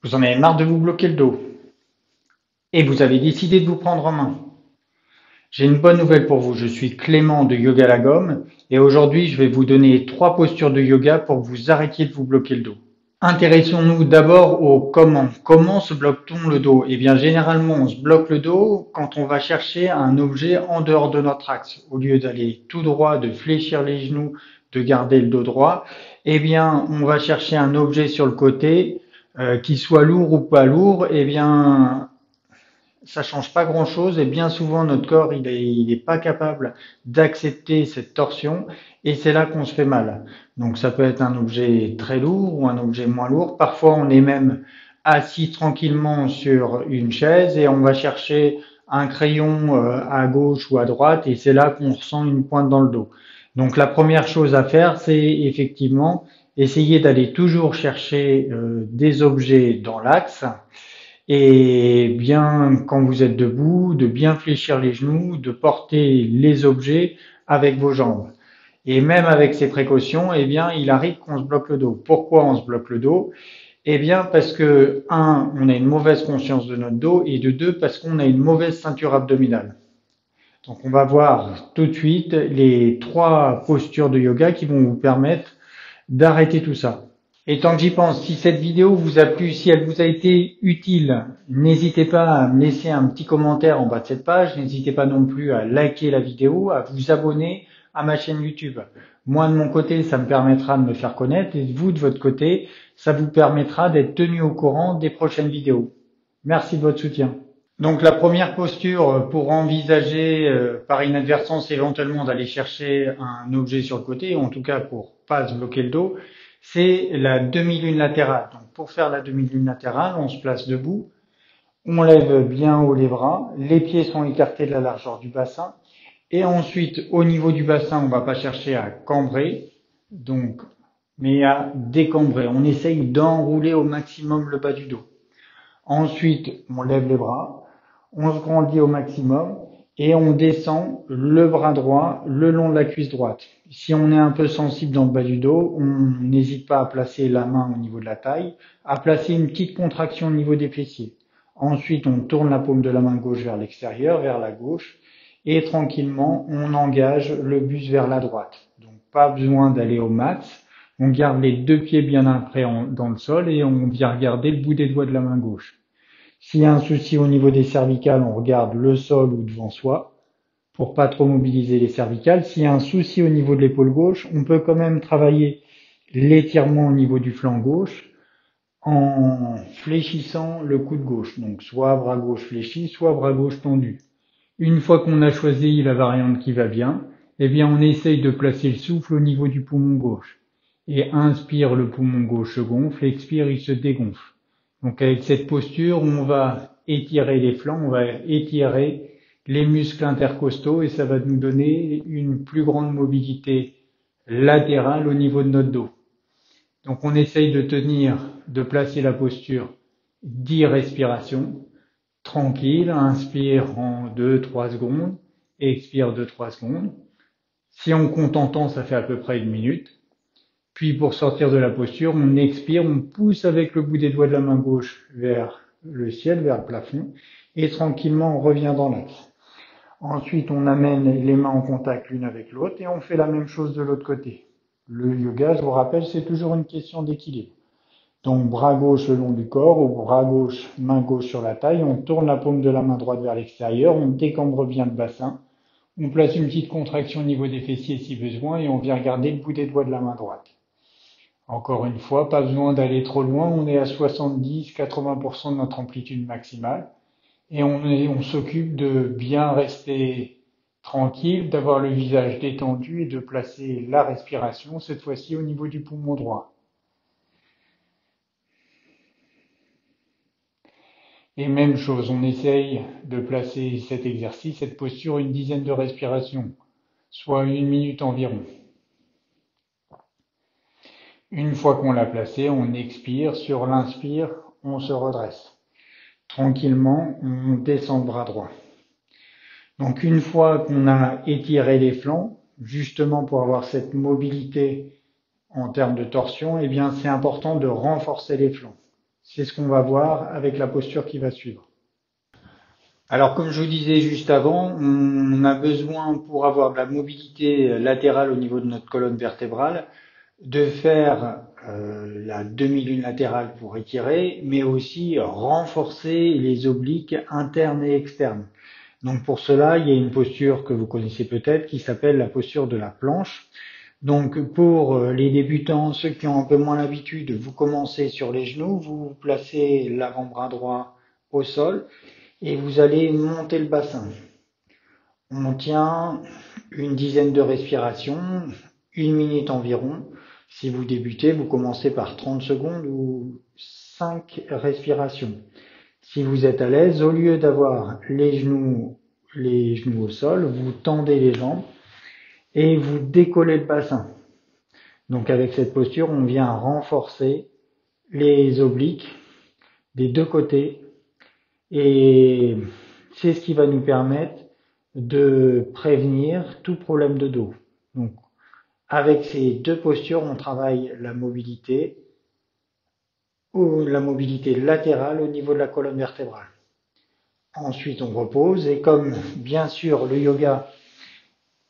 Vous en avez marre de vous bloquer le dos et vous avez décidé de vous prendre en main. J'ai une bonne nouvelle pour vous, je suis Clément de Yoga la Gomme et aujourd'hui je vais vous donner 3 postures de yoga pour que vous arrêtiez de vous bloquer le dos. Intéressons-nous d'abord au comment. Comment se bloque-t-on le dos? Eh bien généralement on se bloque le dos quand on va chercher un objet en dehors de notre axe. Au lieu d'aller tout droit, de fléchir les genoux, de garder le dos droit, eh bien on va chercher un objet sur le côté qui soit lourd ou pas lourd. Eh bien ça change pas grand-chose et bien souvent notre corps il est pas capable d'accepter cette torsion et c'est là qu'on se fait mal. Donc ça peut être un objet très lourd ou un objet moins lourd. Parfois on est même assis tranquillement sur une chaise et on va chercher un crayon à gauche ou à droite et c'est là qu'on ressent une pointe dans le dos. Donc la première chose à faire c'est effectivement essayer d'aller toujours chercher des objets dans l'axe et bien, quand vous êtes debout, de bien fléchir les genoux, de porter les objets avec vos jambes. Et même avec ces précautions, eh bien, il arrive qu'on se bloque le dos. Pourquoi on se bloque le dos? Eh bien, parce que, un, on a une mauvaise conscience de notre dos, et de deux, parce qu'on a une mauvaise ceinture abdominale. Donc, on va voir tout de suite les 3 postures de yoga qui vont vous permettre d'arrêter tout ça. Et tant que j'y pense, si cette vidéo vous a plu, si elle vous a été utile, n'hésitez pas à me laisser un petit commentaire en bas de cette page. N'hésitez pas non plus à liker la vidéo, à vous abonner à ma chaîne YouTube. Moi, de mon côté, ça me permettra de me faire connaître et vous, de votre côté, ça vous permettra d'être tenu au courant des prochaines vidéos. Merci de votre soutien. Donc la première posture pour envisager par inadvertance éventuellement d'aller chercher un objet sur le côté, ou en tout cas pour pas se bloquer le dos, c'est la demi-lune latérale. Donc pour faire la demi-lune latérale, on se place debout, on lève bien haut les bras, les pieds sont écartés de la largeur du bassin, et ensuite au niveau du bassin, on ne va pas chercher à cambrer, donc, mais à décambrer. On essaye d'enrouler au maximum le bas du dos. Ensuite, on lève les bras, on se grandit au maximum et on descend le bras droit le long de la cuisse droite. Si on est un peu sensible dans le bas du dos, on n'hésite pas à placer la main au niveau de la taille, à placer une petite contraction au niveau des fessiers. Ensuite, on tourne la paume de la main gauche vers l'extérieur, vers la gauche, et tranquillement, on engage le buste vers la droite. Donc, pas besoin d'aller au max. On garde les 2 pieds bien ancrés dans le sol et on vient regarder le bout des doigts de la main gauche. S'il y a un souci au niveau des cervicales, on regarde le sol ou devant soi pour pas trop mobiliser les cervicales. S'il y a un souci au niveau de l'épaule gauche, on peut quand même travailler l'étirement au niveau du flanc gauche en fléchissant le coude gauche. Donc soit bras gauche fléchi, soit bras gauche tendu. Une fois qu'on a choisi la variante qui va bien, eh bien on essaye de placer le souffle au niveau du poumon gauche. Et inspire, le poumon gauche se gonfle, expire, il se dégonfle. Donc avec cette posture, on va étirer les flancs, on va étirer les muscles intercostaux et ça va nous donner une plus grande mobilité latérale au niveau de notre dos. Donc on essaye de tenir, de placer la posture 10 respirations, tranquille, inspire en 2-3 secondes, expire 2-3 secondes. Si on compte en temps, ça fait à peu près 1 minute. Puis pour sortir de la posture, on expire, on pousse avec le bout des doigts de la main gauche vers le ciel, vers le plafond, et tranquillement on revient dans l'axe. Ensuite, on amène les mains en contact l'une avec l'autre et on fait la même chose de l'autre côté. Le yoga, je vous rappelle, c'est toujours une question d'équilibre. Donc bras gauche le long du corps, ou bras gauche, main gauche sur la taille, on tourne la paume de la main droite vers l'extérieur, on décambre bien le bassin, on place une petite contraction au niveau des fessiers si besoin et on vient regarder le bout des doigts de la main droite. Encore une fois, pas besoin d'aller trop loin, on est à 70-80% de notre amplitude maximale et on s'occupe de bien rester tranquille, d'avoir le visage détendu et de placer la respiration, cette fois-ci au niveau du poumon droit. Et même chose, on essaye de placer cet exercice, cette posture, une dizaine de respirations, soit 1 minute environ. Une fois qu'on l'a placé, on expire, sur l'inspire, on se redresse. Tranquillement, on descend le bras droit. Donc une fois qu'on a étiré les flancs, justement pour avoir cette mobilité en termes de torsion, eh bien c'est important de renforcer les flancs. C'est ce qu'on va voir avec la posture qui va suivre. Alors comme je vous disais juste avant, on a besoin pour avoir de la mobilité latérale au niveau de notre colonne vertébrale de faire la demi-lune latérale pour étirer, mais aussi renforcer les obliques internes et externes. Donc pour cela, il y a une posture que vous connaissez peut-être qui s'appelle la posture de la planche. Donc pour les débutants, ceux qui ont un peu moins l'habitude, vous commencez sur les genoux, vous placez l'avant-bras droit au sol et vous allez monter le bassin. On tient une dizaine de respirations, 1 minute environ. Si vous débutez, vous commencez par 30 secondes ou 5 respirations. Si vous êtes à l'aise, au lieu d'avoir les genoux au sol, vous tendez les jambes et vous décollez le bassin. Donc avec cette posture, on vient renforcer les obliques des deux côtés et c'est ce qui va nous permettre de prévenir tout problème de dos. Donc avec ces deux postures, on travaille la mobilité latérale au niveau de la colonne vertébrale. Ensuite, on repose et comme bien sûr le yoga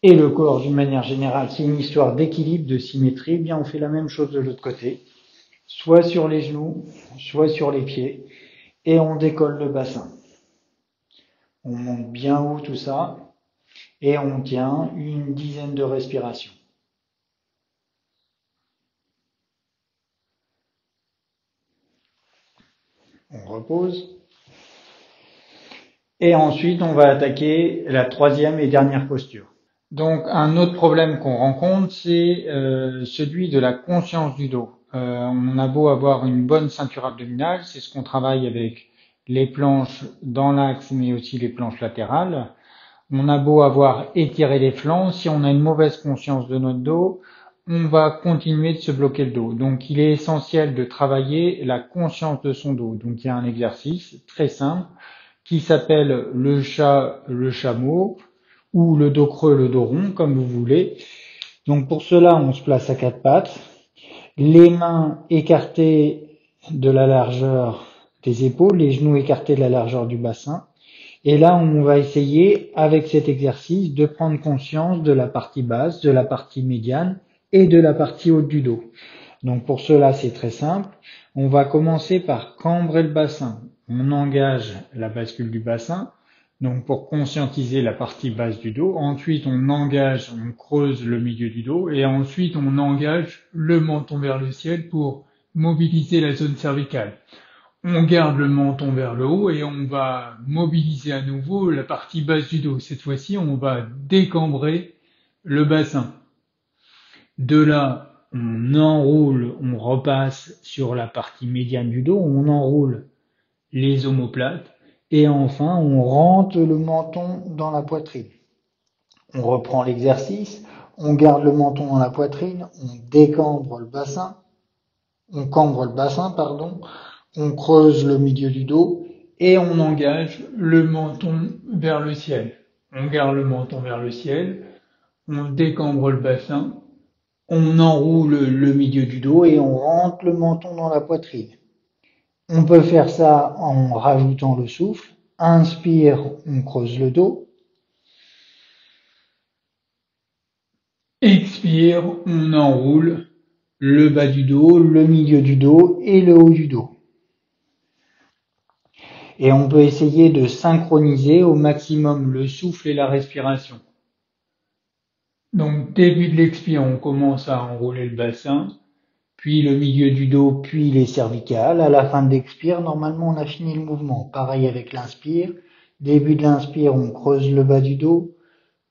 et le corps d'une manière générale, c'est une histoire d'équilibre, de symétrie, bien on fait la même chose de l'autre côté, soit sur les genoux, soit sur les pieds, et on décolle le bassin. On monte bien haut tout ça, et on tient une dizaine de respirations. On repose. Et ensuite, on va attaquer la troisième et dernière posture. Donc, un autre problème qu'on rencontre, c'est celui de la conscience du dos. On a beau avoir une bonne ceinture abdominale, c'est ce qu'on travaille avec les planches dans l'axe, mais aussi les planches latérales. On a beau avoir étiré les flancs, si on a une mauvaise conscience de notre dos, on va continuer de se bloquer le dos. Donc, il est essentiel de travailler la conscience de son dos. Donc, il y a un exercice très simple qui s'appelle le chat, le chameau, ou le dos creux, le dos rond, comme vous voulez. Donc pour cela, on se place à quatre pattes, les mains écartées de la largeur des épaules, les genoux écartés de la largeur du bassin. Et là, on va essayer, avec cet exercice, de prendre conscience de la partie basse, de la partie médiane et de la partie haute du dos. Donc pour cela, c'est très simple. On va commencer par cambrer le bassin. On engage la bascule du bassin, donc pour conscientiser la partie basse du dos. Ensuite, on creuse le milieu du dos et ensuite on engage le menton vers le ciel pour mobiliser la zone cervicale. On garde le menton vers le haut et on va mobiliser à nouveau la partie basse du dos. Cette fois-ci, on va décambrer le bassin. De là, on enroule, on repasse sur la partie médiane du dos, on enroule les omoplates et enfin on rentre le menton dans la poitrine. On reprend l'exercice, on garde le menton dans la poitrine, on décambre le bassin, on creuse le milieu du dos et on engage le menton vers le ciel. On garde le menton vers le ciel, on décambre le bassin, on enroule le milieu du dos et on rentre le menton dans la poitrine. On peut faire ça en rajoutant le souffle. Inspire, on creuse le dos. Expire, on enroule le bas du dos, le milieu du dos et le haut du dos. Et on peut essayer de synchroniser au maximum le souffle et la respiration. Donc, début de l'expire, on commence à enrouler le bassin, puis le milieu du dos, puis les cervicales. À la fin de l'expire, normalement, on a fini le mouvement. Pareil avec l'inspire. Début de l'inspire, on creuse le bas du dos,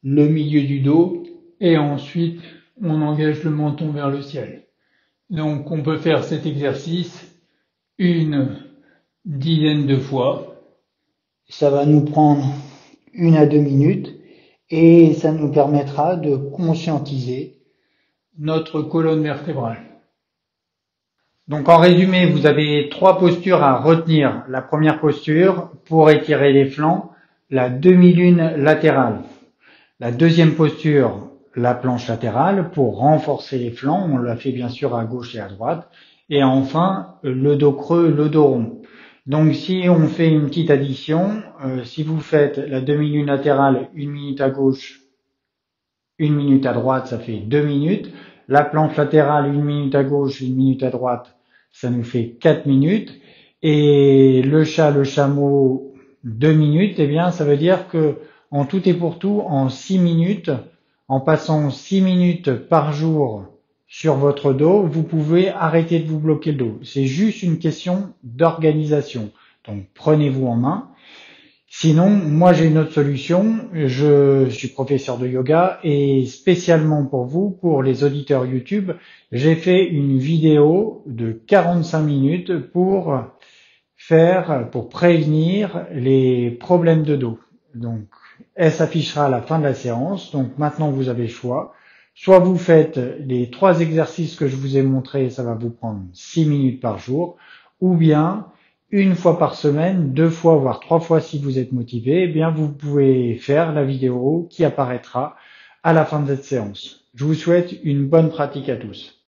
le milieu du dos, et ensuite, on engage le menton vers le ciel. Donc, on peut faire cet exercice une dizaine de fois. Ça va nous prendre 1 à 2 minutes. Et ça nous permettra de conscientiser notre colonne vertébrale. Donc en résumé, vous avez 3 postures à retenir. La première posture pour étirer les flancs, la demi-lune latérale. La deuxième posture, la planche latérale pour renforcer les flancs. On l'a fait bien sûr à gauche et à droite. et enfin le dos creux, le dos rond. Donc si on fait une petite addition, si vous faites la demi-lune latérale, 1 minute à gauche, 1 minute à droite, ça fait 2 minutes. La planche latérale, 1 minute à gauche, 1 minute à droite, ça nous fait 4 minutes. Et le chat, le chameau, 2 minutes, eh bien, ça veut dire que en tout et pour tout, en 6 minutes, en passant 6 minutes par jour sur votre dos, vous pouvez arrêter de vous bloquer le dos. C'est juste une question d'organisation. Donc, prenez-vous en main. Sinon, moi j'ai une autre solution. Je suis professeur de yoga et spécialement pour vous, pour les auditeurs YouTube, j'ai fait une vidéo de 45 minutes pour prévenir les problèmes de dos. Donc, elle s'affichera à la fin de la séance. Donc maintenant vous avez le choix. Soit vous faites les 3 exercices que je vous ai montrés, ça va vous prendre 6 minutes par jour, ou bien une fois par semaine, 2 fois, voire 3 fois si vous êtes motivé, eh bien vous pouvez faire la vidéo qui apparaîtra à la fin de cette séance. Je vous souhaite une bonne pratique à tous.